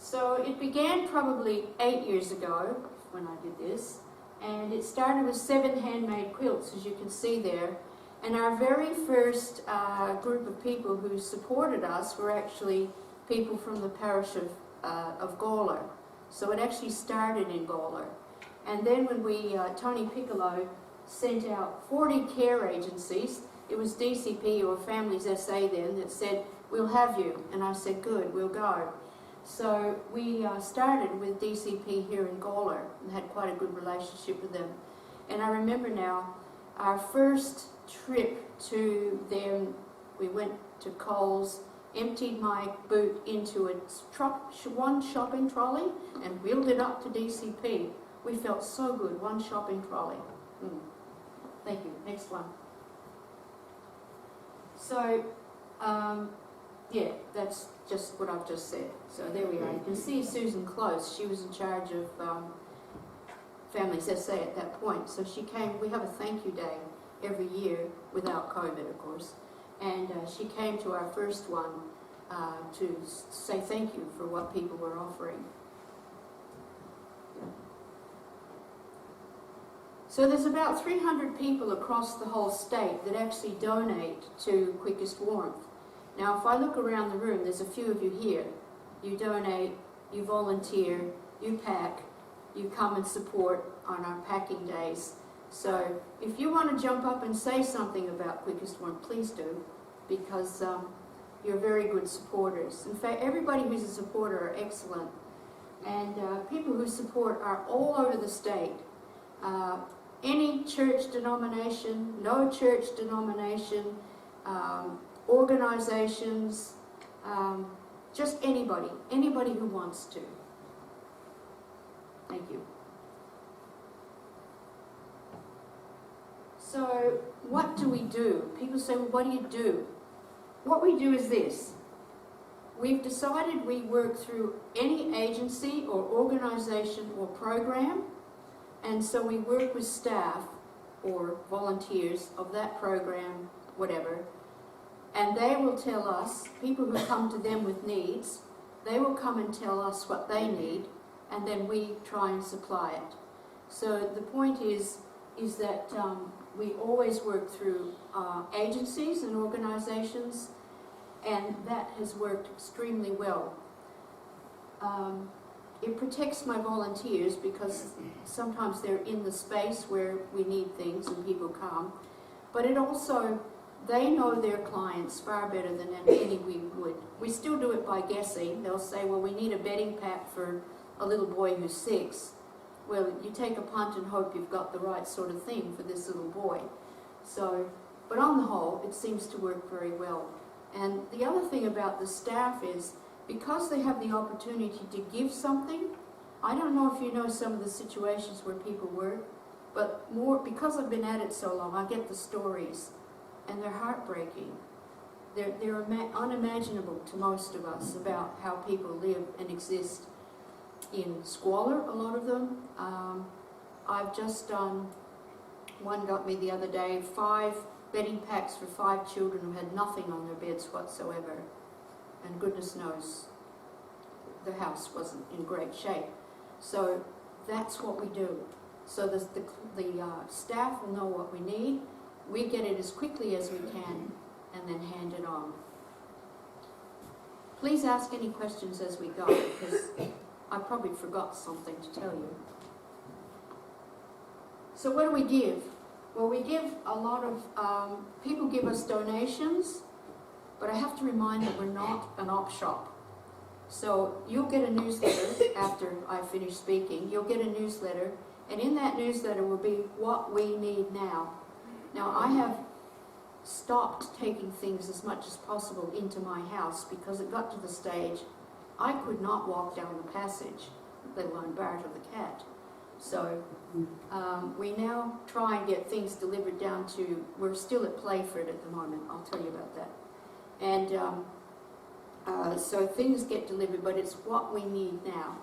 So it began probably 8 years ago when I did this, and it started with 7 handmade quilts, as you can see there. And our very first group of people who supported us were actually people from the parish of Gawler. So it actually started in Gawler. And then when Tony Piccolo sent out 40 care agencies, it was DCP or Families SA then that said, "We'll have you." And I said, "Good, we'll go." So we started with DCP here in Gawler and had quite a good relationship with them. And I remember now, our first trip to them, we went to Coles, emptied my boot into one shopping trolley and wheeled it up to DCP. We felt so good, one shopping trolley. Thank you. Next one. So, yeah, that's just what I've just said. So there we are. You can see Susan Close. She was in charge of Families SA at that point. So she came. We have a thank you day every year without COVID, of course. And she came to our first one to say thank you for what people were offering. So there's about 300 people across the whole state that actually donate to Quickest Warmth. Now, if I look around the room, there's a few of you here. You donate, you volunteer, you pack, you come and support on our packing days. So if you want to jump up and say something about Quickest Warmth, please do, because you're very good supporters. In fact, everybody who's a supporter are excellent. And people who support are all over the state. Any church denomination, no church denomination, organizations, just anybody who wants to. Thank you. So what do we do? People say, well, what do you do? What we do is this. We've decided we work through any agency or organization or program, and so we work with staff or volunteers of that program, whatever, and they will tell us, people who come to them with needs, they will come and tell us what they need, and then we try and supply it. So the point is that we always work through agencies and organizations, and that has worked extremely well. It protects my volunteers because sometimes they're in the space where we need things and people come, but it also, they know their clients far better than any we would. We still do it by guessing. They'll say, well, we need a bedding pack for a little boy who's 6. Well, you take a punt and hope you've got the right sort of thing for this little boy. So, but on the whole, it seems to work very well. And the other thing about the staff is, because they have the opportunity to give something, I don't know if you know some of the situations where people work, but more, because I've been at it so long, I get the stories, and they're heartbreaking. They're unimaginable to most of us about how people live and exist in squalor, a lot of them. I've just done, one got me the other day, 5 bedding packs for 5 children who had nothing on their beds whatsoever. And goodness knows, the house wasn't in great shape. So that's what we do. So the staff will know what we need. We get it as quickly as we can and then hand it on. Please ask any questions as we go, because I probably forgot something to tell you. So what do we give? Well, we give a lot of, people give us donations, but I have to remind that we're not an op shop. So you'll get a newsletter after I finish speaking. You'll get a newsletter, and in that newsletter will be what we need now. Now, I have stopped taking things as much as possible into my house because it got to the stage I could not walk down the passage, let alone Barter the cat. So we now try and get things delivered down to, we're still at Playford at the moment, I'll tell you about that. And so things get delivered, but it's what we need now.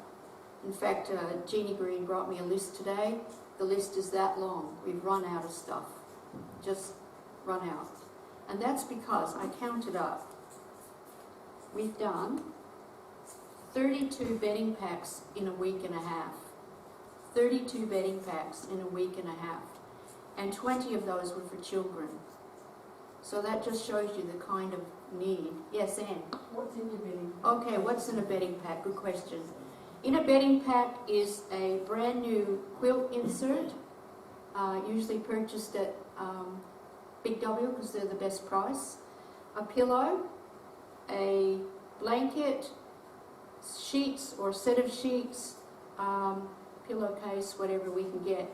In fact, Jeannie Green brought me a list today. The list is that long. We've run out of stuff. Just run out. And that's because I counted up. We've done 32 bedding packs in a week and a half. 32 bedding packs in a week and a half. And 20 of those were for children. So that just shows you the kind of need. Yes, Anne? What's in your bedding pack? Okay, what's in a bedding pack? Good question. In a bedding pack is a brand new quilt insert, usually purchased at Big W because they're the best price. A pillow, a blanket, sheets or set of sheets, pillowcase, whatever we can get.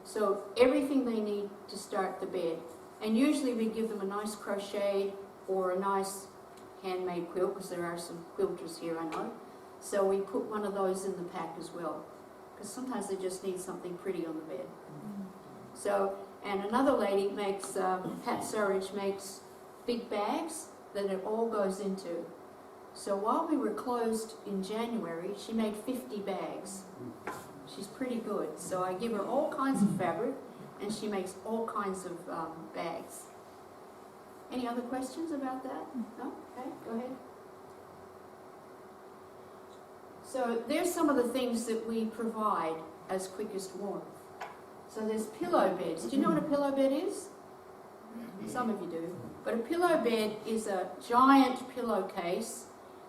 So everything they need to start the bed. And usually we give them a nice crochet or a nice handmade quilt, because there are some quilters here, I know. So we put one of those in the pack as well, because sometimes they just need something pretty on the bed. So, and another lady makes, Pat Surridge makes big bags that it all goes into. So while we were closed in January, she made 50 bags. She's pretty good. So I give her all kinds of fabric, and she makes all kinds of bags. Any other questions about that? No? Okay, go ahead. So there's some of the things that we provide as quickest warmth. So there's pillow beds. Do you know what a pillow bed is? Some of you do. But a pillow bed is a giant pillowcase,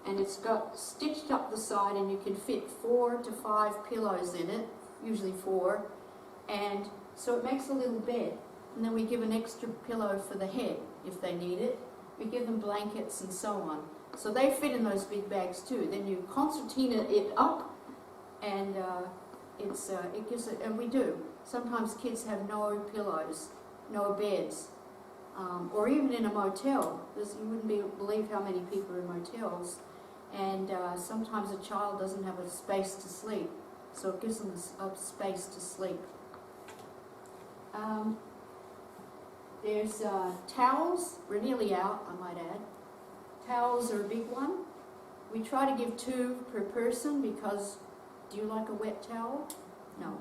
and it's got stitched up the side, and you can fit 4 to 5 pillows in it, usually 4. And so it makes a little bed. And then we give an extra pillow for the head if they need it. We give them blankets and so on. So they fit in those big bags too. Then you concertina it up, and it gives it, and we do. Sometimes kids have no pillows, no beds, or even in a motel. You wouldn't believe how many people are in motels. And sometimes a child doesn't have a space to sleep, so it gives them a space to sleep. There's towels. We're nearly out, I might add. Towels are a big one. We try to give 2 per person because, do you like a wet towel? No.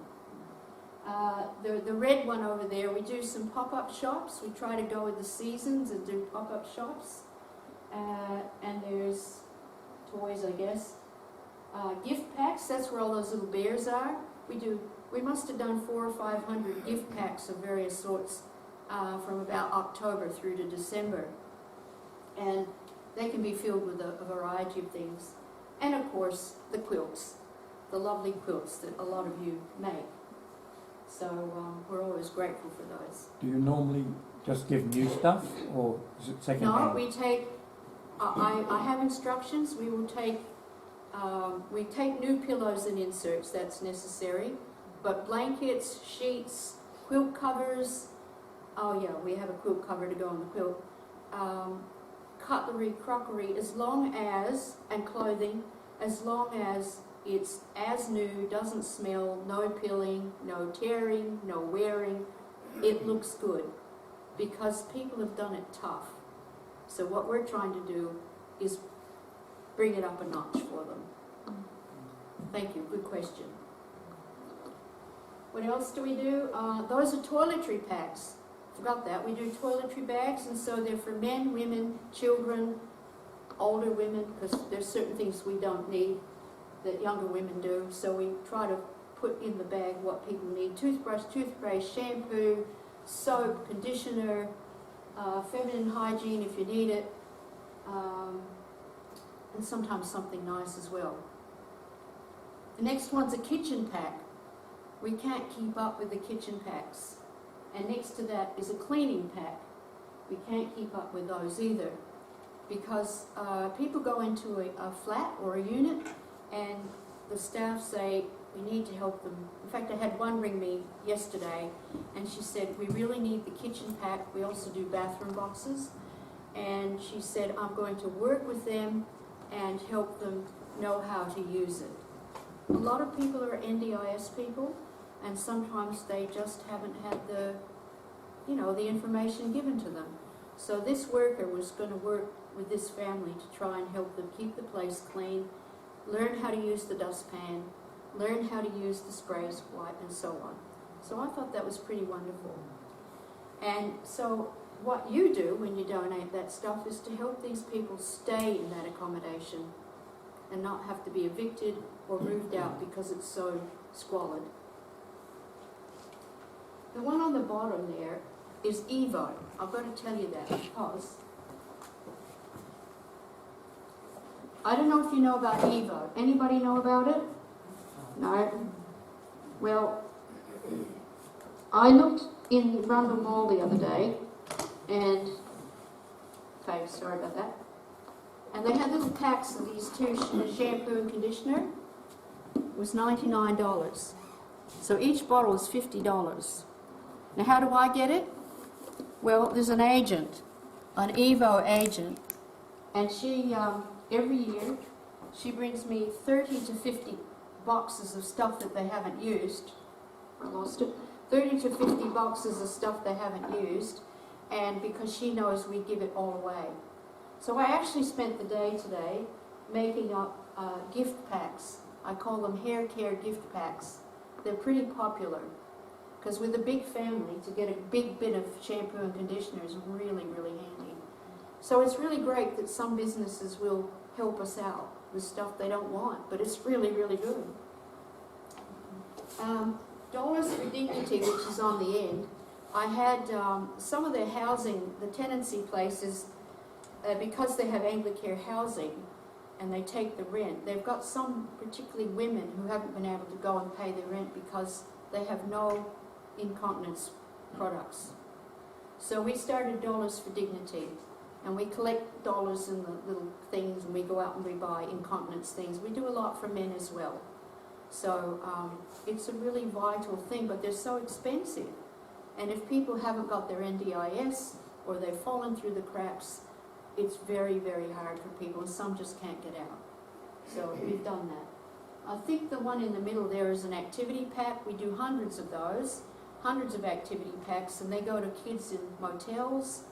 The red one over there, we do some pop-up shops. We try to go with the seasons and do pop-up shops. And there's toys, I guess. Gift packs, that's where all those little bears are. We must have done 400 or 500 gift packs of various sorts from about October through to December. And they can be filled with a variety of things. And of course, the quilts, the lovely quilts that a lot of you make. So we're always grateful for those. Do you normally just give new stuff, or is it second hand? No, we take, I have instructions. We will take, we take new pillows and inserts, that's necessary. But blankets, sheets, quilt covers, oh yeah, we have a quilt cover to go on the quilt. Cutlery, crockery, as long as, and clothing, as long as it's as new, doesn't smell, no pilling, no tearing, no wearing, it looks good, because people have done it tough. So what we're trying to do is bring it up a notch for them. Thank you, good question. What else do we do? Those are toiletry packs. Forgot that. We do toiletry bags, and so they're for men, women, children, older women, because there's certain things we don't need that younger women do. So we try to put in the bag what people need. Toothbrush, toothpaste, shampoo, soap, conditioner, feminine hygiene if you need it, and sometimes something nice as well. The next one's a kitchen pack. We can't keep up with the kitchen packs. And next to that is a cleaning pack. We can't keep up with those either, because people go into a flat or a unit, and the staff say, we need to help them. In fact, I had one ring me yesterday, and she said, we really need the kitchen pack. We also do bathroom boxes. And she said, I'm going to work with them and help them know how to use it. A lot of people are NDIS people, and sometimes they just haven't had the information given to them. So this worker was going to work with this family to try and help them keep the place clean, learn how to use the dustpan, learn how to use the spray wipe, and so on. So I thought that was pretty wonderful. And so what you do when you donate that stuff is to help these people stay in that accommodation. and not have to be evicted or moved out because it's so squalid. The one on the bottom there is Evo. I've got to tell you that because I don't know if you know about Evo. Anybody know about it? No? Well, I looked in Rundle Mall the other day and, okay, sorry about that. And they had little packs of these two, shampoo and conditioner. It was $99. So each bottle is $50. Now how do I get it? Well, there's an agent, an Evo agent, and she, every year, she brings me 30 to 50 boxes of stuff that they haven't used. I lost it. 30 to 50 boxes of stuff they haven't used, and because she knows we give it all away. So I actually spent the day today making up gift packs. I call them hair care gift packs. They're pretty popular because with a big family, to get a big bit of shampoo and conditioner is really, really handy. So it's really great that some businesses will help us out with stuff they don't want, but it's really, really good. Dollars for Dignity, which is on the end, I had some of their housing, the tenancy places, because they have Anglicare housing and they take the rent, they've got some, particularly women, who haven't been able to go and pay their rent because they have no incontinence products. So we started Dollars for Dignity, and we collect dollars in the little things, and we go out and we buy incontinence things. We do a lot for men as well. So it's a really vital thing, but they're so expensive. And if people haven't got their NDIS or they've fallen through the cracks, it's very, very hard for people, and some just can't get out. So we've done that. I think the one in the middle there is an activity pack. We do hundreds of those, hundreds of activity packs, and they go to kids in motels.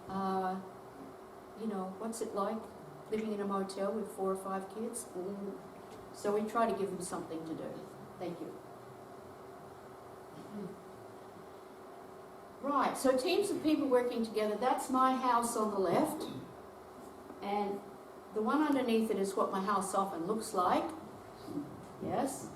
You know, what's it like living in a motel with 4 or 5 kids? So we try to give them something to do. Thank you. Right, so teams of people working together, that's my house on the left. And the one underneath it is what my house often looks like. Yes.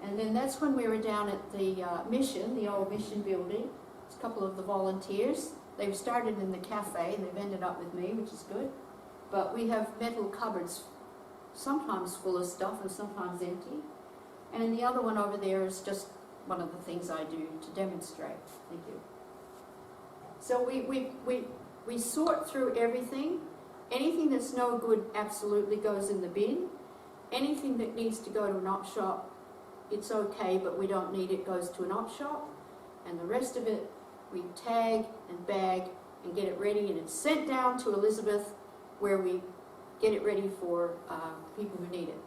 And then that's when we were down at the mission, the old mission building. It's a couple of the volunteers. They've started in the cafe and they've ended up with me, which is good. But we have metal cupboards, sometimes full of stuff and sometimes empty. And the other one over there is just one of the things I do to demonstrate. Thank you. So we sort through everything. Anything that's no good absolutely goes in the bin. Anything that needs to go to an op shop, it's okay, but we don't need it, goes to an op shop. And the rest of it, we tag and bag and get it ready, and it's sent down to Elizabeth where we get it ready for people who need it.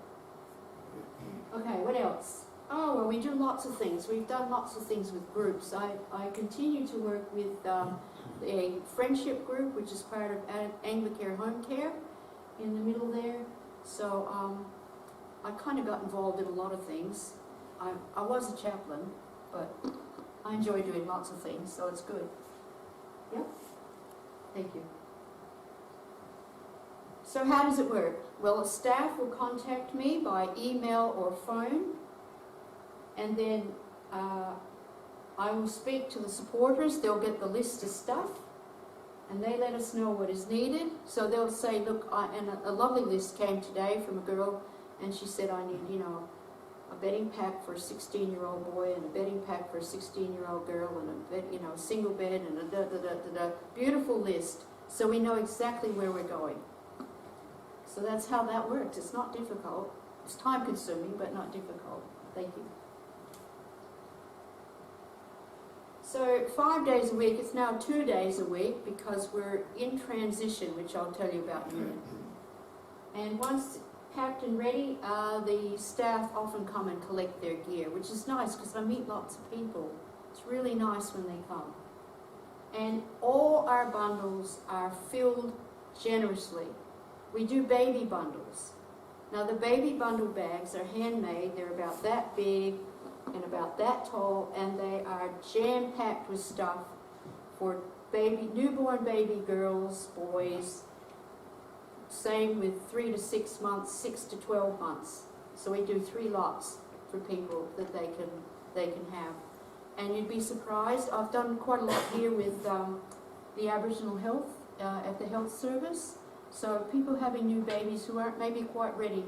Okay, what else? Oh, well, we do lots of things. We've done lots of things with groups. I continue to work with a friendship group, which is part of Anglicare Home Care in the middle there. So I kind of got involved in a lot of things. I was a chaplain, but I enjoy doing lots of things, so it's good. Yeah? Thank you. So how does it work? Well, staff will contact me by email or phone, and then I will speak to the supporters. They'll get the list of stuff, and they let us know what is needed. So they'll say, look, and a lovely list came today from a girl, and she said, I need, you know, a bedding pack for a 16-year-old boy, and a bedding pack for a 16-year-old girl, and a bed, you know, a single bed, and a beautiful list, so we know exactly where we're going. So that's how that works. It's not difficult. It's time-consuming, but not difficult. Thank you. So 5 days a week, it's now 2 days a week because we're in transition, which I'll tell you about in a minute. And once packed and ready, the staff often come and collect their gear, which is nice because I meet lots of people. It's really nice when they come. And all our bundles are filled generously. We do baby bundles. Now the baby bundle bags are handmade. They're about that big and about that tall, and they are jam-packed with stuff for newborn baby girls, boys, Same with 3 to 6 months, 6 to 12 months. So we do 3 lots for people that they can have. And you'd be surprised, I've done quite a lot here with the Aboriginal Health at the health service. So people having new babies who aren't maybe quite ready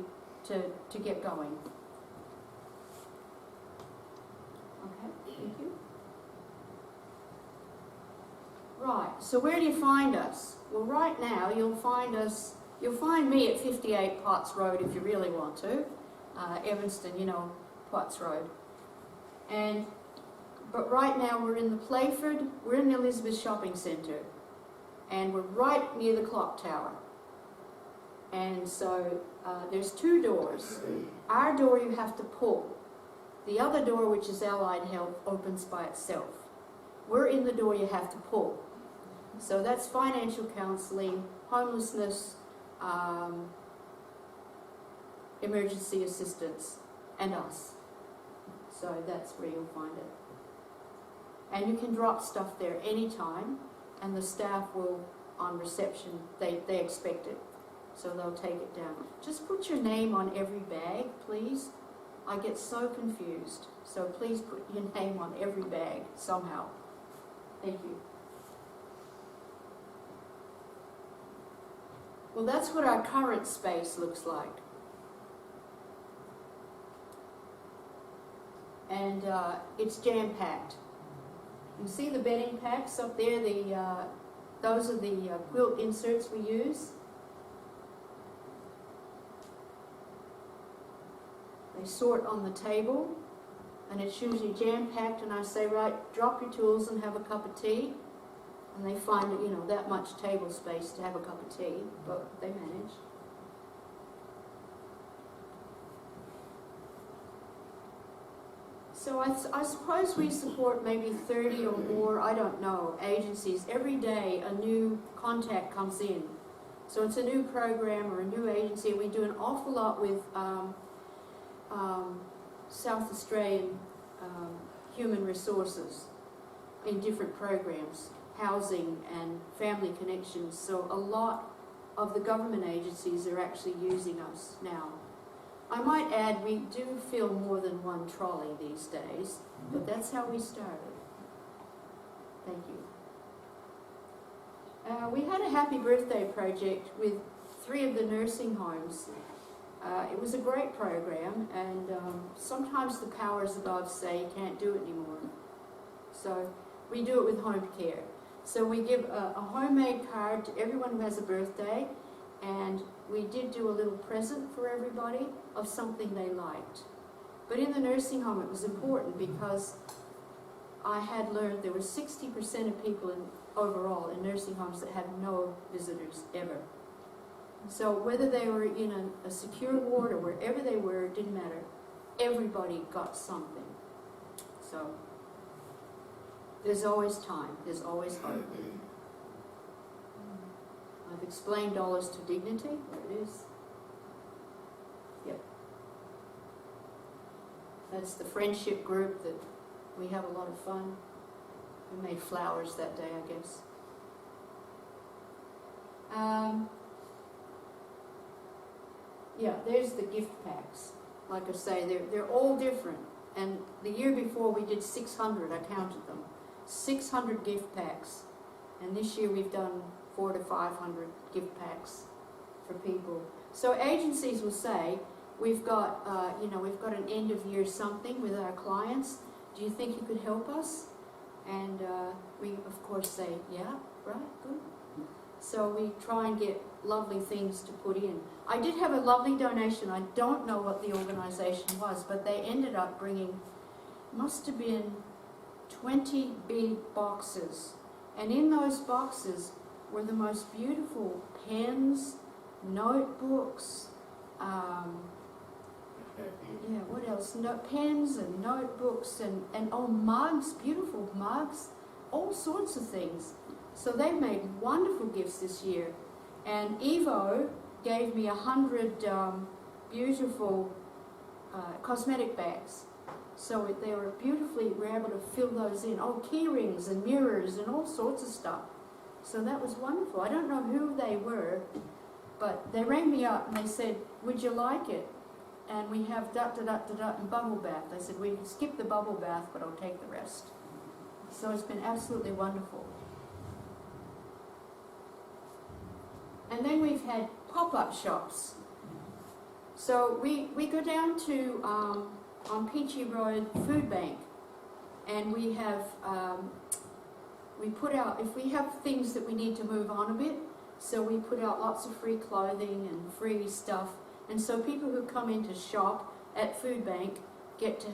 to get going. Okay, thank you. Right, so where do you find us? Well, right now you'll find me at 58 Potts Road if you really want to. Evanston, you know, Potts Road. But right now we're in the Playford, we're in the Elizabeth Shopping Centre, and we're right near the clock tower. And so there's 2 doors. Our door you have to pull. The other door, which is Allied Health, opens by itself. We're in the door you have to pull. So that's financial counselling, homelessness, emergency assistance, and us. So that's where you'll find it. And you can drop stuff there anytime, and the staff will, on reception, they expect it. So they'll take it down. Just put your name on every bag, please. I get so confused. So please put your name on every bag somehow. Thank you. Well, that's what our current space looks like. And it's jam-packed. You see the bedding packs up there? Those are the quilt inserts we use. They sort on the table, and it's usually jam-packed, and I say, right, drop your tools and have a cup of tea. And they find, you know, that much table space to have a cup of tea, but they manage. So I suppose we support maybe 30 or more, I don't know, agencies. Every day a new contact comes in. So it's a new program or a new agency. We do an awful lot with South Australian human resources in different programs, housing and family connections. So a lot of the government agencies are actually using us now. I might add, we do fill more than one trolley these days, but that's how we started. Thank you. We had a happy birthday project with 3 of the nursing homes. It was a great program, and sometimes the powers above say you can't do it anymore. So we do it with home care. So we give a homemade card to everyone who has a birthday, and we did do a little present for everybody of something they liked. But in the nursing home it was important because I had learned there were 60% of people overall in nursing homes that had no visitors ever. So whether they were in a secure ward or wherever they were, it didn't matter. Everybody got something. So there's always time, there's always hope. I've explained dollars to dignity, there it is. Yep. That's the friendship group that we have a lot of fun. We made flowers that day, I guess. Yeah, there's the gift packs. Like I say, they're all different. And the year before we did 600, I counted them. 600 gift packs. And this year we've done 400 to 500 gift packs for people. So agencies will say, we've got an end of year something with our clients. Do you think you could help us? And we of course say, yeah, right, good. So we try and get lovely things to put in. I did have a lovely donation. I don't know what the organisation was, but they ended up bringing, must have been 20 big boxes. And in those boxes were the most beautiful pens, notebooks, what else? Pens and notebooks and mugs, beautiful mugs, all sorts of things. So they've made wonderful gifts this year. And Evo gave me 100 beautiful cosmetic bags. So they were beautifully, we were able to fill those in. Oh, key rings and mirrors and all sorts of stuff. So that was wonderful. I don't know who they were, But they rang me up and they said, would you like it? And we have da-da-da-da-da and bubble bath. They said, we can skip the bubble bath, but I'll take the rest. So it's been absolutely wonderful. And then we've had pop-up shops. So we go down to, on Peachy Road, Food Bank, and we have, we put out, if we have things that we need to move on a bit, so we put out lots of free clothing and free stuff. And so people who come in to shop at Food Bank get to,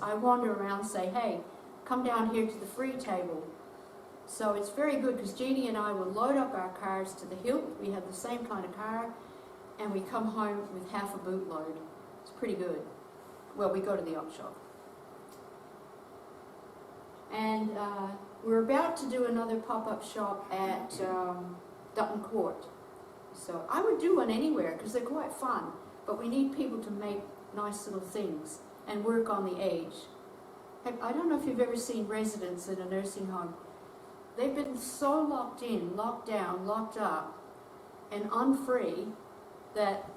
I wander around and say, hey, come down here to the free table. So it's very good because Jeannie and I will load up our cars to the hilt. We have the same kind of car, and we come home with half a bootload. It's pretty good. Well, we go to the op shop. And we're about to do another pop-up shop at Dutton Court. So I would do one anywhere because they're quite fun, but we need people to make nice little things and work on the age. I don't know if you've ever seen residents in a nursing home. They've been so locked in, locked down, locked up, and unfree that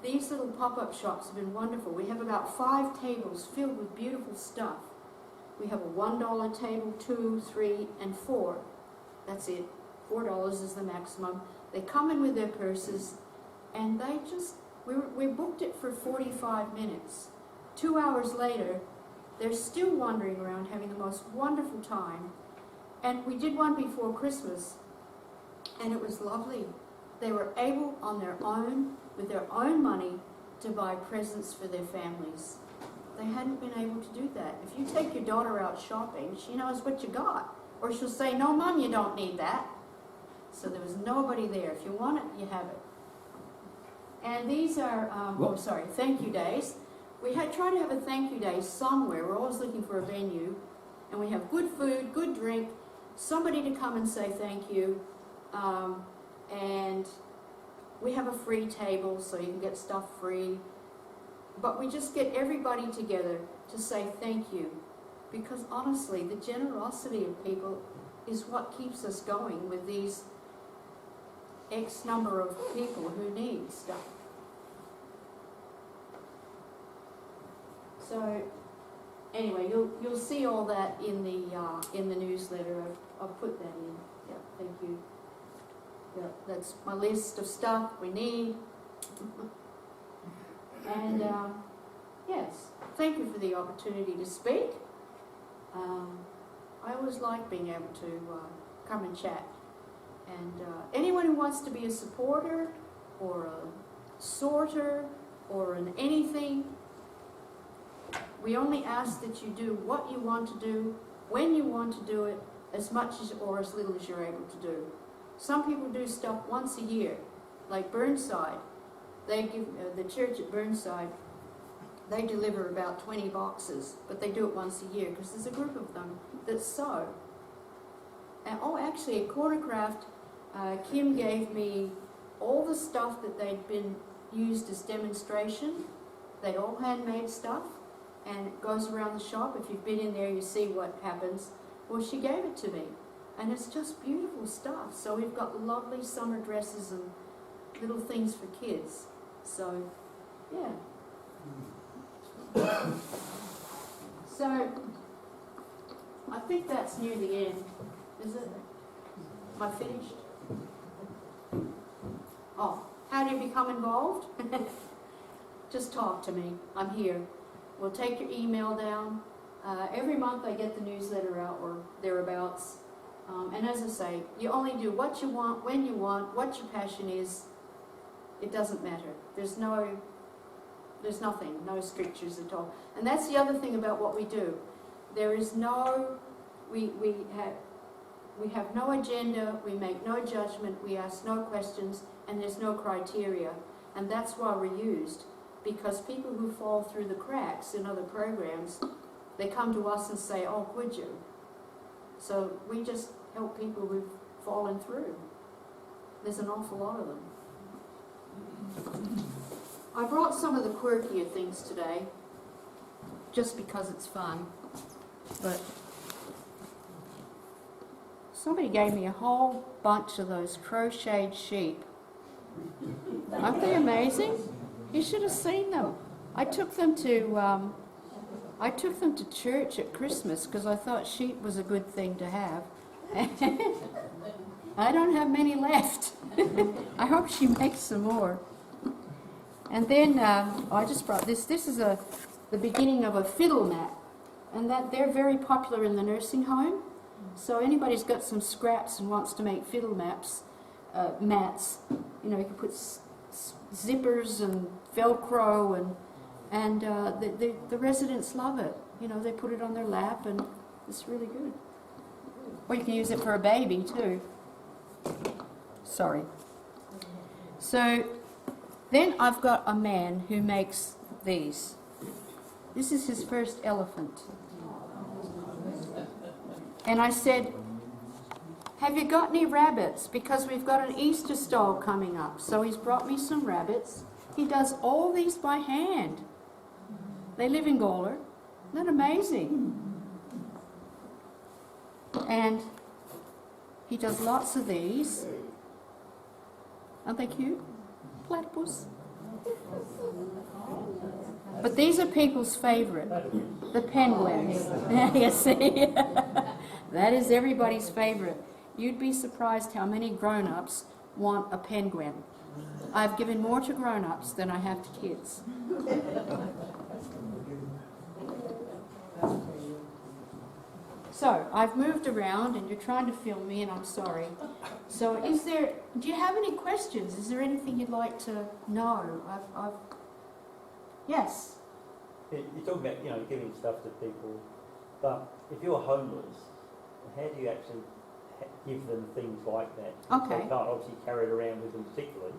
these little pop-up shops have been wonderful. We have about 5 tables filled with beautiful stuff. We have a $1 table, 2, 3, and 4. That's it. $4 is the maximum. They come in with their purses, and they just, we booked it for 45 minutes. 2 hours later, they're still wandering around having the most wonderful time. And we did one before Christmas, and it was lovely. They were able on their own, with their own money, to buy presents for their families. They hadn't been able to do that. If you take your daughter out shopping, she knows what you got. Or she'll say, no, Mum, you don't need that. So there was nobody there. If you want it, you have it. And these are, thank you days. We try to have a thank you day somewhere. We're always looking for a venue. And we have good food, good drink, somebody to come and say thank you. And we have a free table so you can get stuff free. But we just get everybody together to say thank you. Because honestly, the generosity of people is what keeps us going with these X number of people who need stuff. So anyway, you'll see all that in the newsletter. I've put that in. Yep, thank you. Yep, that's my list of stuff we need. And yes, thank you for the opportunity to speak. I always like being able to come and chat. And anyone who wants to be a supporter or a sorter or an anything, we only ask that you do what you want to do, when you want to do it, as much as or as little as you're able to do. Some people do stuff once a year, like Burnside. They give the church at Burnside, they deliver about 20 boxes, but they do it once a year because there's a group of them that sew. And actually at Cornercraft, Kim gave me all the stuff that they'd been used as demonstration. They'd all handmade stuff, and it goes around the shop. If you've been in there, you see what happens. Well, she gave it to me, and it's just beautiful stuff. So we've got lovely summer dresses and little things for kids. So, yeah. So, I think that's near the end, is it? Am I finished? Oh, how do you become involved? Just talk to me. I'm here. We'll take your email down. Every month I get the newsletter out or thereabouts. And as I say, you only do what you want, when you want, what your passion is. It doesn't matter. There's nothing, no strictures at all. And that's the other thing about what we do. There is no, we have no agenda, we make no judgment, we ask no questions, and there's no criteria. And that's why we're used. Because people who fall through the cracks in other programs, they come to us and say, oh, could you? So we just help people who've fallen through. There's an awful lot of them. I brought some of the quirkier things today, just because it's fun. But somebody gave me a whole bunch of those crocheted sheep. Aren't they amazing? You should have seen them. I took them to church at Christmas because I thought sheep was a good thing to have. I don't have many left. I hope she makes some more. And then I just brought this. This is the beginning of a fiddle mat, and that they're very popular in the nursing home. So anybody's got some scraps and wants to make fiddle mats, you know, you can put zippers and Velcro, and the residents love it. You know, they put it on their lap, and it's really good. Or you can use it for a baby too. Sorry. So then I've got a man who makes these. This is his first elephant. And I said, have you got any rabbits? Because we've got an Easter stall coming up. So he's brought me some rabbits. He does all these by hand. They live in Gawler. Isn't that amazing? And he does lots of these. Aren't they cute? Platypus. But these are people's favourite. The penguins. You see? That is everybody's favourite. You'd be surprised how many grown-ups want a penguin. I've given more to grown-ups than I have to kids. So, I've moved around and you're trying to film me and I'm sorry. So, do you have any questions? Is there anything you'd like to know? Yes? You talk about, you know, giving stuff to people, but if you're homeless, how do you actually give them things like that? Okay. They can't obviously carry it around with them particularly.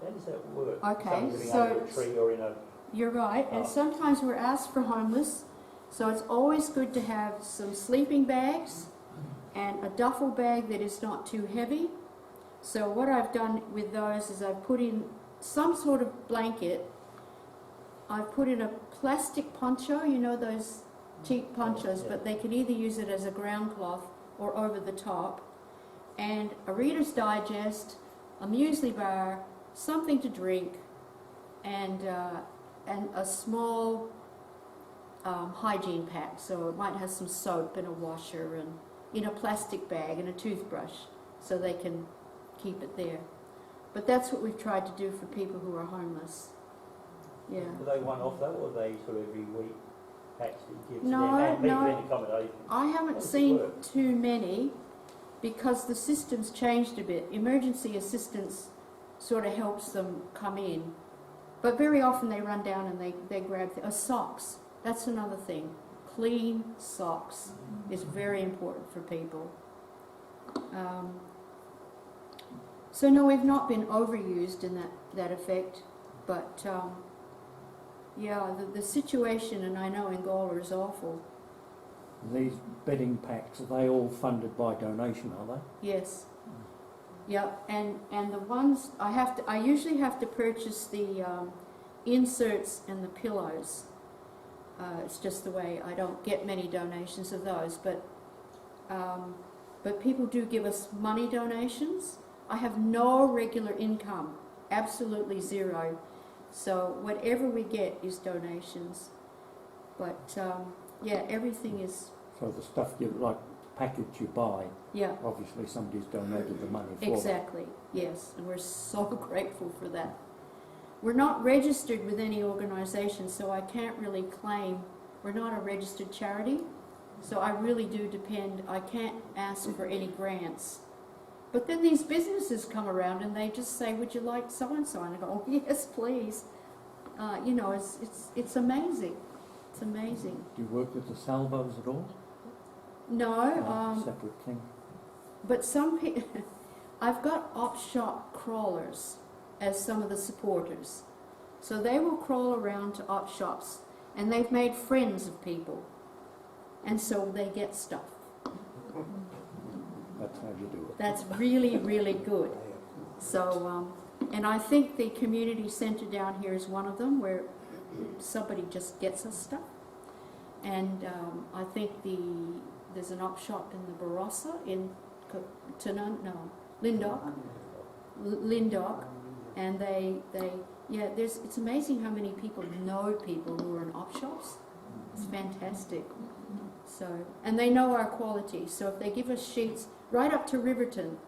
How does that work? Okay, Someone living so under a tree or in a... You're right, and sometimes we're asked for homeless, so it's always good to have some sleeping bags and a duffel bag that is not too heavy. So what I've done with those is I've put in some sort of blanket. I've put in a plastic poncho, you know those cheap ponchos, Yeah. but they can either use it as a ground cloth or over the top, and a Reader's Digest, a muesli bar, something to drink, and a small hygiene pack. So it might have some soap and a washer and in a plastic bag and a toothbrush so they can keep it there. But that's what we've tried to do for people who are homeless. Yeah. Are they one-off though, or are they sort of every week packs that you give to No, them? And people no. in accommodation? I haven't does it seen work? too many because the system's changed a bit. Emergency assistance sort of helps them come in. But very often they run down and they grab socks. That's another thing. Clean socks is very important for people. So no, we've not been overused in that effect, but yeah, the situation, and I know in Gawler, is awful. These bedding packs, are they all funded by donation, are they? Yes. Yep, and the ones I usually have to purchase the inserts and the pillows. It's just the way. I don't get many donations of those, but people do give us money donations. I have no regular income, absolutely zero. So whatever we get is donations. But yeah, everything is. So the stuff you like, package you buy, Yeah. obviously somebody's donated the money for Exactly, yes, and we're so grateful for that. We're not registered with any organisation, so I can't really claim. We're not a registered charity, so I really do depend. I can't ask for any grants. But then these businesses come around and they just say, would you like so-and-so? And I go, oh, yes, please. You know, it's amazing. It's amazing. Do you work with the salvos at all? No, Separate thing. but some people, I've got op shop crawlers as some of the supporters. So they will crawl around to op shops and they've made friends of people. And so they get stuff. That's how you do it. That's really, really good. So, and I think the community centre down here is one of them where somebody just gets us stuff. And I think there's an op shop in the Barossa in Lindog. And it's amazing how many people know people who are in op shops. It's fantastic. So, and they know our quality. So if they give us sheets right up to Riverton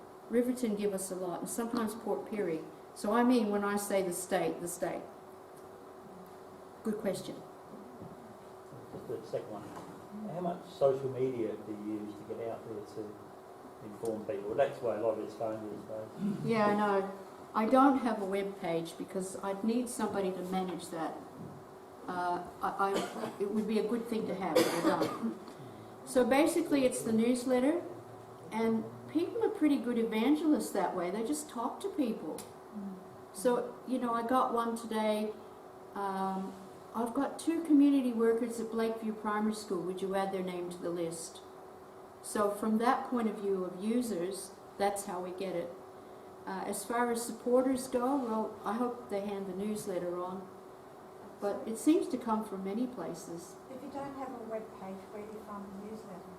give us a lot, and sometimes Port Pirie. So I mean, when I say the state. Good question. Just the second one. How much social media do you use to get out there to inform people? That's why a lot of it's phone these days. Yeah, I know. I don't have a web page because I'd need somebody to manage that. It would be a good thing to have, but I don't. So basically it's the newsletter, and people are pretty good evangelists that way. They just talk to people. So, I got one today. I've got 2 community workers at Blakeview Primary School. Would you add their name to the list? So from that point of view of users, that's how we get it. As far as supporters go, well, I hope they hand the newsletter on. But it seems to come from many places. If you don't have a web page, where do you find the newsletter?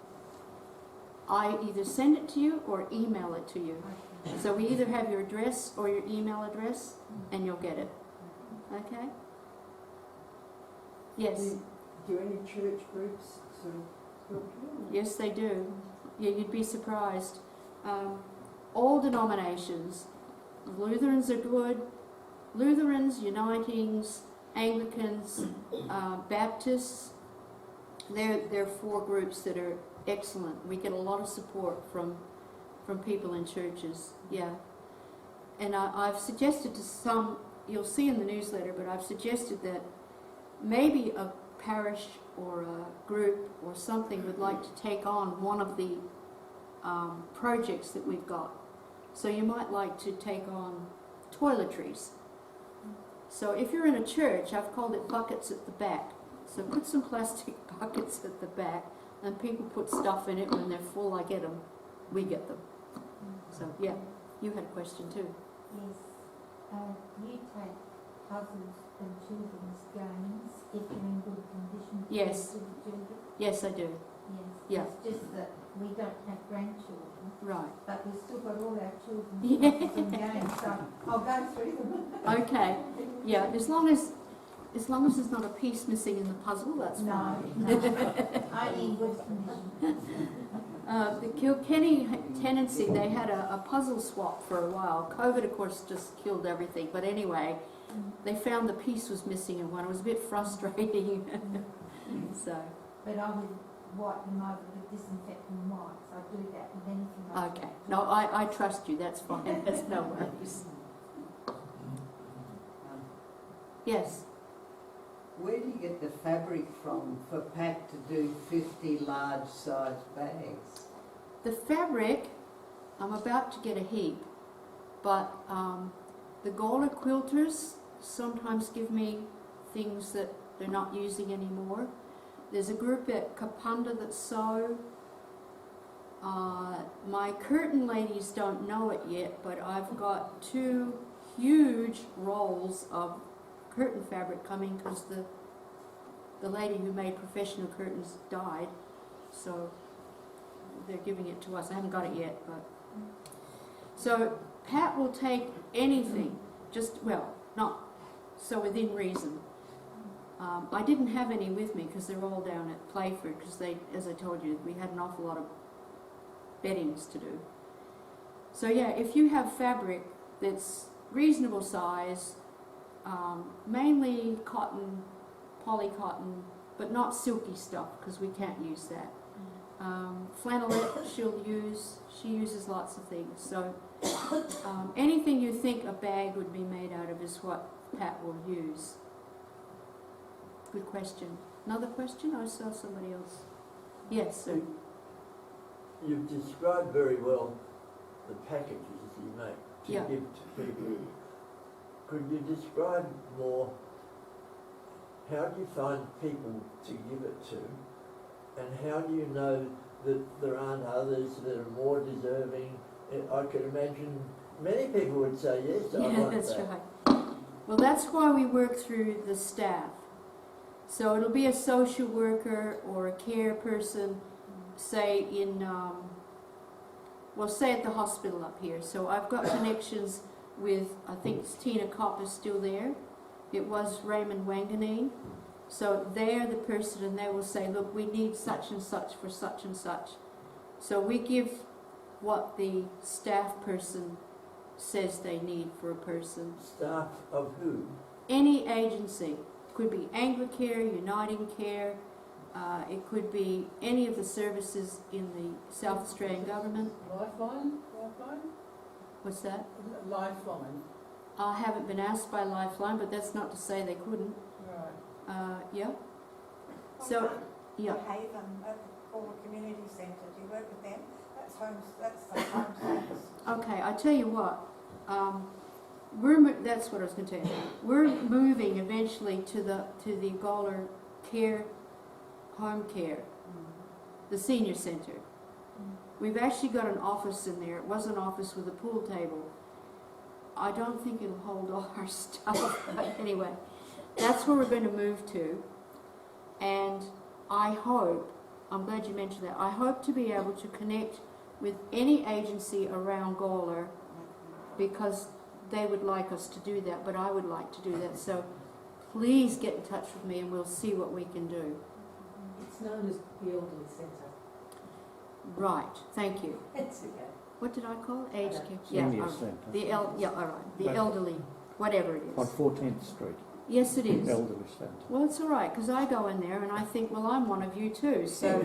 I either send it to you or email it to you. Okay. So we either have your address or your email address, and you'll get it. Okay? Yes. Do any church groups sort of help you? Yes, they do. Yeah, you'd be surprised. All denominations. Lutherans are good. Lutherans, Unitings, Anglicans, Baptists. They're 4 groups that are excellent. We get a lot of support from people in churches. Yeah. And I've suggested to some, you'll see in the newsletter, but I've suggested that maybe a parish or a group or something would like to take on one of the projects that we've got. So you might like to take on toiletries. So if you're in a church, I've called it buckets at the back. So put some plastic buckets at the back, and people put stuff in it. When they're full, I get them. We get them. So yeah, you had a question too. Yes. You take puzzles and children's games if you're in good condition to Yes. give to the children? Yes, I do. Yes. Yeah. It's just that we don't have grandchildren, Right. but we've still got all our children's Yeah. puzzles and games, so I'll go through them. Okay. Yeah. As long as there's not a piece missing in the puzzle, that's No, fine. no. Only in good condition. The Kilkenny tenancy, they had a puzzle swap for a while. COVID, of course, just killed everything. But anyway, they found the piece was missing in one. It was a bit frustrating. So. But I would wipe them over with disinfectant wipes. I do that with anything like Okay. that. No, I trust you. That's fine. That's no worries. Yes. Where do you get the fabric from for Pat to do 50 large-size bags? The fabric, I'm about to get a heap, but the Gawler quilters sometimes give me things that they're not using anymore. There's a group at Kapunda that sew. My curtain ladies don't know it yet, but I've got 2 huge rolls of curtain fabric coming because the lady who made professional curtains died, so they're giving it to us. I haven't got it yet, but so Pat will take anything, not so within reason. I didn't have any with me because they're all down at Playford because as I told you, we had an awful lot of beddings to do. So yeah, if you have fabric that's reasonable size, mainly cotton, polycotton, but not silky stuff because we can't use that. Flannelette she uses lots of things. So anything you think a bag would be made out of is what Pat will use. Good question. Another question? I saw somebody else. Yes, sir. You've described very well the packages you make to Yeah. give to people. Could you describe more, how do you find people to give it to, and how do you know that there aren't others that are more deserving? I could imagine many people would say, yes, I Yeah, want that's that. right. Well, that's why we work through the staff. So it'll be a social worker or a care person, say say at the hospital up here. So I've got connections with, I think it's Tina Kopp is still there. It was Raymond Wanganeen. So they're the person, and they will say, look, we need such and such for such and such. So we give what the staff person says they need for a person. Staff of who? Any agency. Could be Anglicare, Uniting Care, it could be any of the services in the South Australian government. Lifeline? What's that? Lifeline. I haven't been asked by Lifeline, but that's not to say they couldn't. Right. Yeah. So, yeah. The Haven at the Paula Community Centre, do you work with them? That's the home service. Okay, I tell you what. That's what I was going to tell you. We're moving eventually to the Gawler Care Home Care, the senior centre. We've actually got an office in there. It was an office with a pool table. I don't think it'll hold all our stuff, but anyway, that's where we're going to move to. And I hope, I'm glad you mentioned that, I hope to be able to connect with any agency around Gawler, because they would like us to do that, but I would like to do that. So please get in touch with me and we'll see what we can do. It's known as the Elderly Centre. Right, thank you. It's okay. What did I call it? Aged care? Senior all right. centre. Yeah, all right. The But- elderly, whatever it On is. 14th Street, Yes, it is. elderly centre. Well, it's all right, because I go in there and I think, well, I'm one of you too, so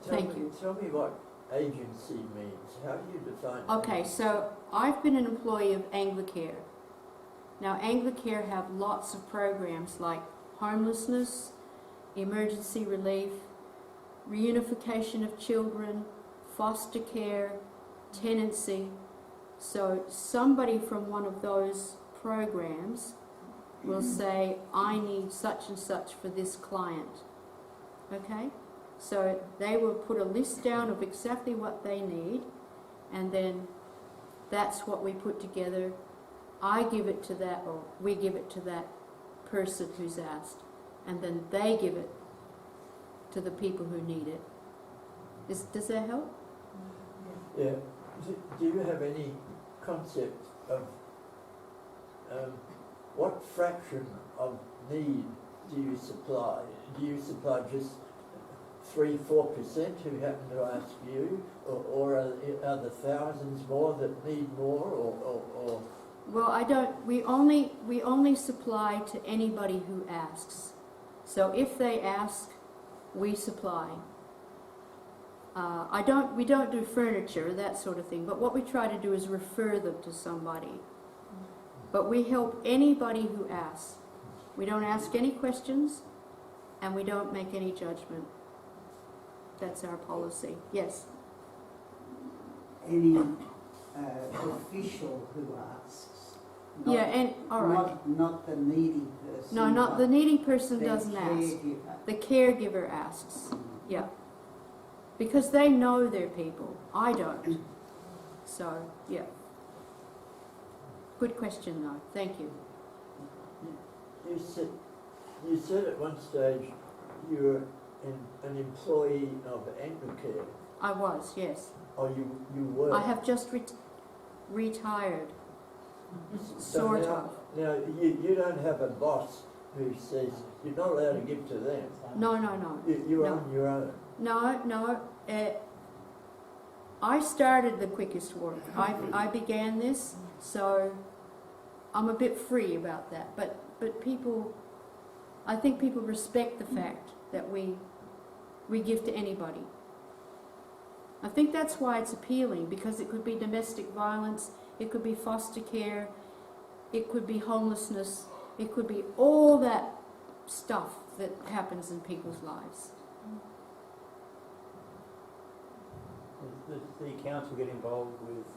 Thank you. Tell me what agency means. How do you define okay, so I've been an employee of Anglicare. Now, Anglicare have lots of programs like homelessness, emergency relief, reunification of children, foster care, tenancy. So somebody from one of those programs will say, I need such and such for this client. Okay? So they will put a list down of exactly what they need, and then that's what we put together. I give it to that, or we give it to that person who's asked, and then they give it to the people who need it. Does that help? Yeah. Do you have any concept of what fraction of need do you supply? Do you supply just 3-4% who happen to ask you, or are there thousands more that need more, or Well, I don't. We only supply to anybody who asks. So if they ask, we supply. We don't do furniture, that sort of thing. But what we try to do is refer them to somebody. But we help anybody who asks. We don't ask any questions, and we don't make any judgment. That's our policy. Yes. Any official who asks. Not, Yeah. And all right. Not the needy person. No, not the needy person the doesn't ask. caregiver. The caregiver asks. Yeah. Because they know their people. I don't. So, yeah. Good question, though. Thank you. you said at one stage you were an employee of Anglicare. I was, yes. Or you were. I have just retired. Sort now, of. Now, you don't have a boss who says you're not allowed to give to them. No, no, no. You're No. on your own. No. I started the quickest work. I began this, so I'm a bit free about that. But people, I think people respect the fact that we give to anybody. I think that's why it's appealing, because it could be domestic violence, it could be foster care, it could be homelessness, it could be all that stuff that happens in people's lives. Does the council get involved with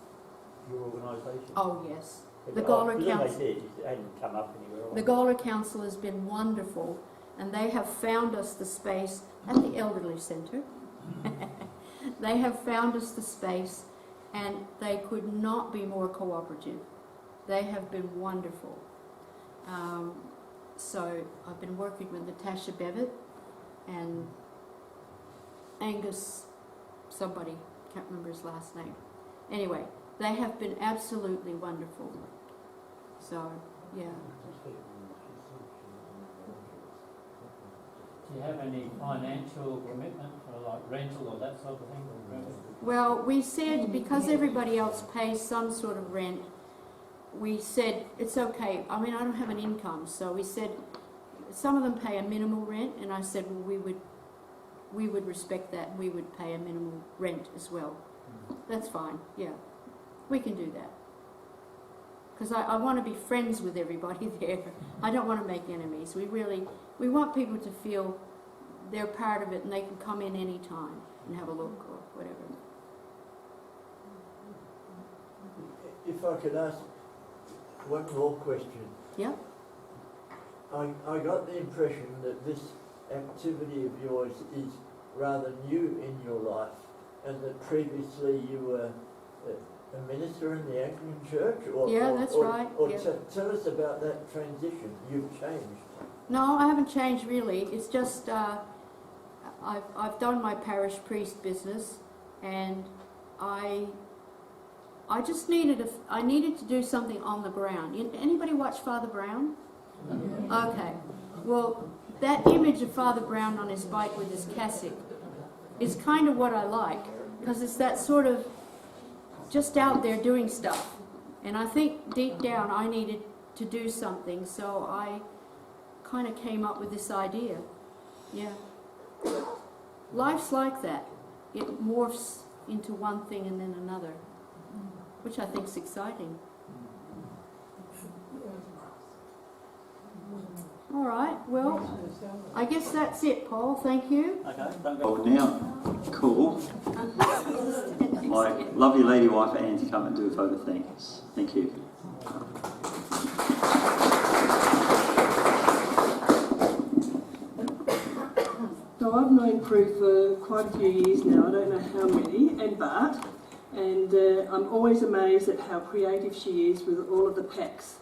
your organisation? Oh yes. The I Gawler presume Council. They did. It hadn't come up anywhere. The Gawler Council has been wonderful, and they have found us the space at the Elderly Centre. They have found us the space, and they could not be more cooperative. They have been wonderful. So I've been working with Natasha Bevitt and Angus, somebody, can't remember his last name. Anyway, they have been absolutely wonderful. So, yeah. Do you have any financial commitment for like rental or that sort of thing? Well, we said because everybody else pays some sort of rent, we said it's okay. I mean, I don't have an income, so we said some of them pay a minimal rent, and I said, well, we would respect that. We would pay a minimal rent as well. That's fine. Yeah, we can do that. Because I want to be friends with everybody there. I don't want to make enemies. We want people to feel they're part of it and they can come in any time and have a look or whatever. If I could ask one more question. Yeah? I got the impression that this activity of yours is rather new in your life, and that previously you were a minister in the Anglican Church? Yeah, that's right. Or Yeah. tell us about that transition. You've changed. No, I haven't changed really. It's just I've done my parish priest business, and I just needed to do something on the ground. Anybody watch Father Brown? Okay. Well, that image of Father Brown on his bike with his cassock is kind of what I like, because it's that sort of just out there doing stuff. And I think deep down I needed to do something, so I kind of came up with this idea. Yeah. Life's like that. It morphs into one thing and then another, which I think is exciting. All right, well, I guess that's it, Paul. Thank you. Okay, don't go. Oh, now, cool. My lovely lady wife Anne to come and do a vote of thanks. Thank you. So I've known Prue for quite a few years now, I don't know how many, and I'm always amazed at how creative she is with all of the packs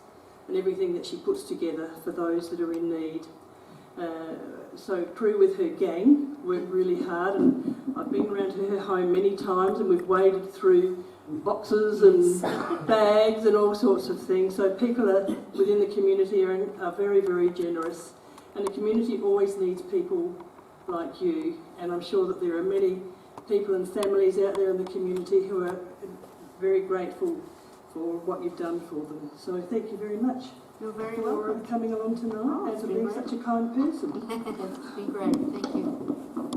and everything that she puts together for those that are in need. So Prue with her gang worked really hard, and I've been around to her home many times, and we've waded through boxes and bags and all sorts of things. So people within the community are very, very generous, and the community always needs people like you, and I'm sure that there are many people and families out there in the community who are very grateful for what you've done for them. So thank you very much. You're very for welcome. coming along tonight and for being such a kind person. It's been great. Thank you.